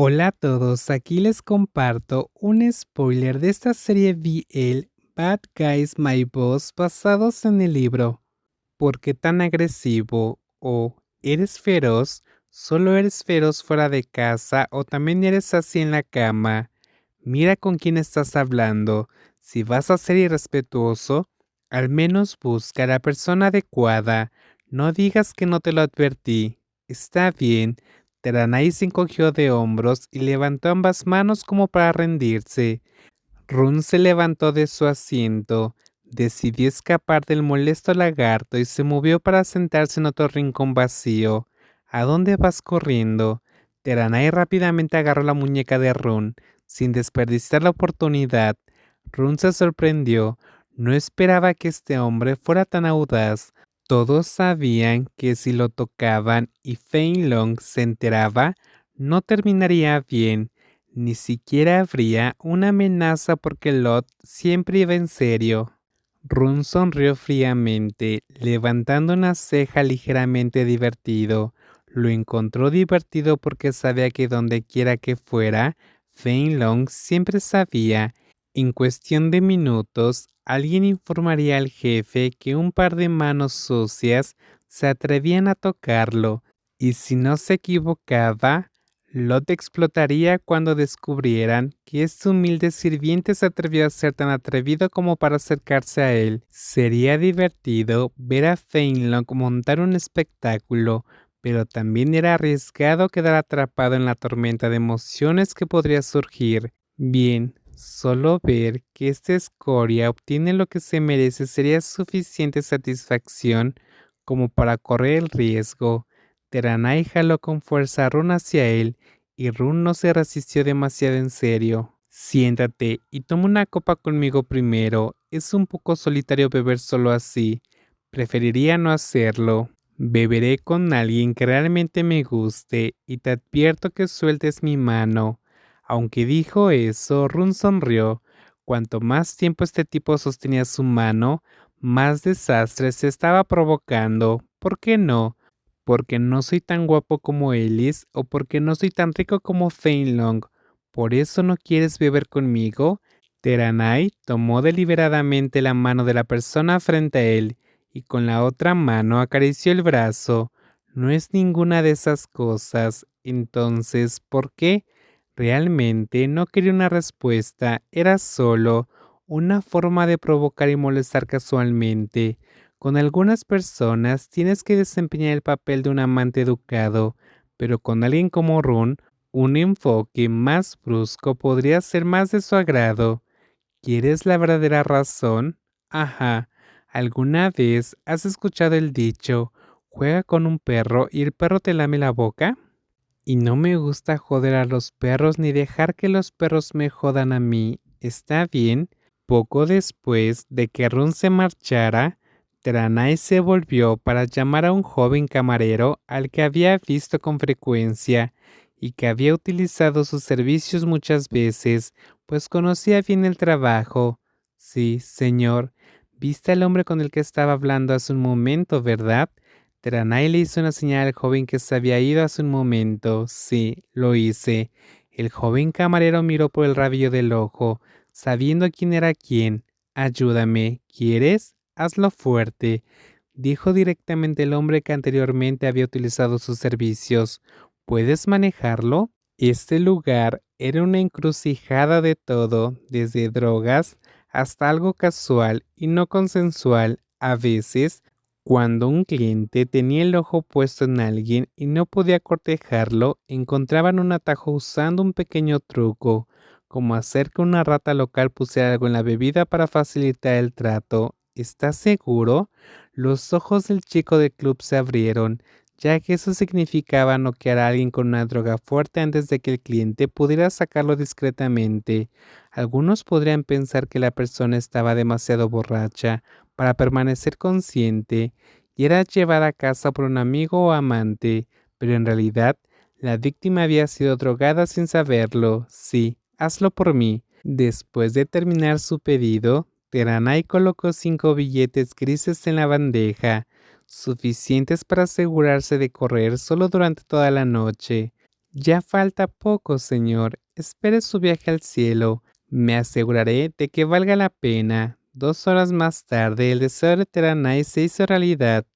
Hola a todos, aquí les comparto un spoiler de esta serie BL Bad Guys My Boss basados en el libro ¿Por qué tan agresivo? O ¿eres feroz? ¿Solo eres feroz fuera de casa o también eres así en la cama? Mira con quién estás hablando. Si vas a ser irrespetuoso, al menos busca a la persona adecuada. No digas que no te lo advertí. Está bien. Teranai se encogió de hombros y levantó ambas manos como para rendirse. Run se levantó de su asiento, decidió escapar del molesto lagarto y se movió para sentarse en otro rincón vacío. ¿A dónde vas corriendo? Teranai rápidamente agarró la muñeca de Run, sin desperdiciar la oportunidad. Run se sorprendió, no esperaba que este hombre fuera tan audaz. Todos sabían que si lo tocaban y Feinlong se enteraba, no terminaría bien. Ni siquiera habría una amenaza porque Lot siempre iba en serio. Run sonrió fríamente, levantando una ceja ligeramente divertido. Lo encontró divertido porque sabía que donde quiera que fuera, Feinlong siempre sabía. En cuestión de minutos, alguien informaría al jefe que un par de manos sucias se atrevían a tocarlo, y si no se equivocaba, Lot explotaría cuando descubrieran que este humilde sirviente se atrevió a ser tan atrevido como para acercarse a él. Sería divertido ver a Feinlong montar un espectáculo, pero también era arriesgado quedar atrapado en la tormenta de emociones que podría surgir. Bien, solo ver que esta escoria obtiene lo que se merece sería suficiente satisfacción como para correr el riesgo. Teranai jaló con fuerza a Run hacia él, y Run no se resistió demasiado en serio. Siéntate y toma una copa conmigo primero. Es un poco solitario beber solo así. Preferiría no hacerlo. Beberé con alguien que realmente me guste y te advierto que sueltes mi mano. Aunque dijo eso, Run sonrió. Cuanto más tiempo este tipo sostenía su mano, más desastres se estaba provocando. ¿Por qué no? Porque no soy tan guapo como Ellis o porque no soy tan rico como Feinlong. ¿Por eso no quieres beber conmigo? Teranai tomó deliberadamente la mano de la persona frente a él y con la otra mano acarició el brazo. No es ninguna de esas cosas. Entonces, ¿por qué? Realmente no quería una respuesta, era solo una forma de provocar y molestar casualmente. Con algunas personas tienes que desempeñar el papel de un amante educado, pero con alguien como Run, un enfoque más brusco podría ser más de su agrado. ¿Quieres la verdadera razón? Ajá. ¿Alguna vez has escuchado el dicho, juega con un perro y el perro te lame la boca? Y no me gusta joder a los perros ni dejar que los perros me jodan a mí. ¿Está bien? Poco después de que Run se marchara, Tranai se volvió para llamar a un joven camarero al que había visto con frecuencia y que había utilizado sus servicios muchas veces, pues conocía bien el trabajo. Sí, señor. ¿Viste al hombre con el que estaba hablando hace un momento, verdad? Tranai le hizo una señal al joven que se había ido hace un momento. Sí, lo hice. El joven camarero miró por el rabillo del ojo, sabiendo quién era quién. Ayúdame, ¿quieres? Hazlo fuerte, dijo directamente el hombre que anteriormente había utilizado sus servicios. ¿Puedes manejarlo? Este lugar era una encrucijada de todo, desde drogas hasta algo casual y no consensual. A veces, cuando un cliente tenía el ojo puesto en alguien y no podía cortejarlo, encontraban un atajo usando un pequeño truco, como hacer que una rata local pusiera algo en la bebida para facilitar el trato. ¿Estás seguro? Los ojos del chico del club se abrieron, ya que eso significaba noquear a alguien con una droga fuerte antes de que el cliente pudiera sacarlo discretamente. Algunos podrían pensar que la persona estaba demasiado borracha para permanecer consciente y era llevada a casa por un amigo o amante, pero en realidad la víctima había sido drogada sin saberlo. Sí, hazlo por mí. Después de terminar su pedido, Teranai colocó 5 billetes grises en la bandeja, suficientes para asegurarse de correr solo durante toda la noche. Ya falta poco, señor. Espere su viaje al cielo. Me aseguraré de que valga la pena. 2 horas más tarde, el deseo de Teranai se hizo realidad.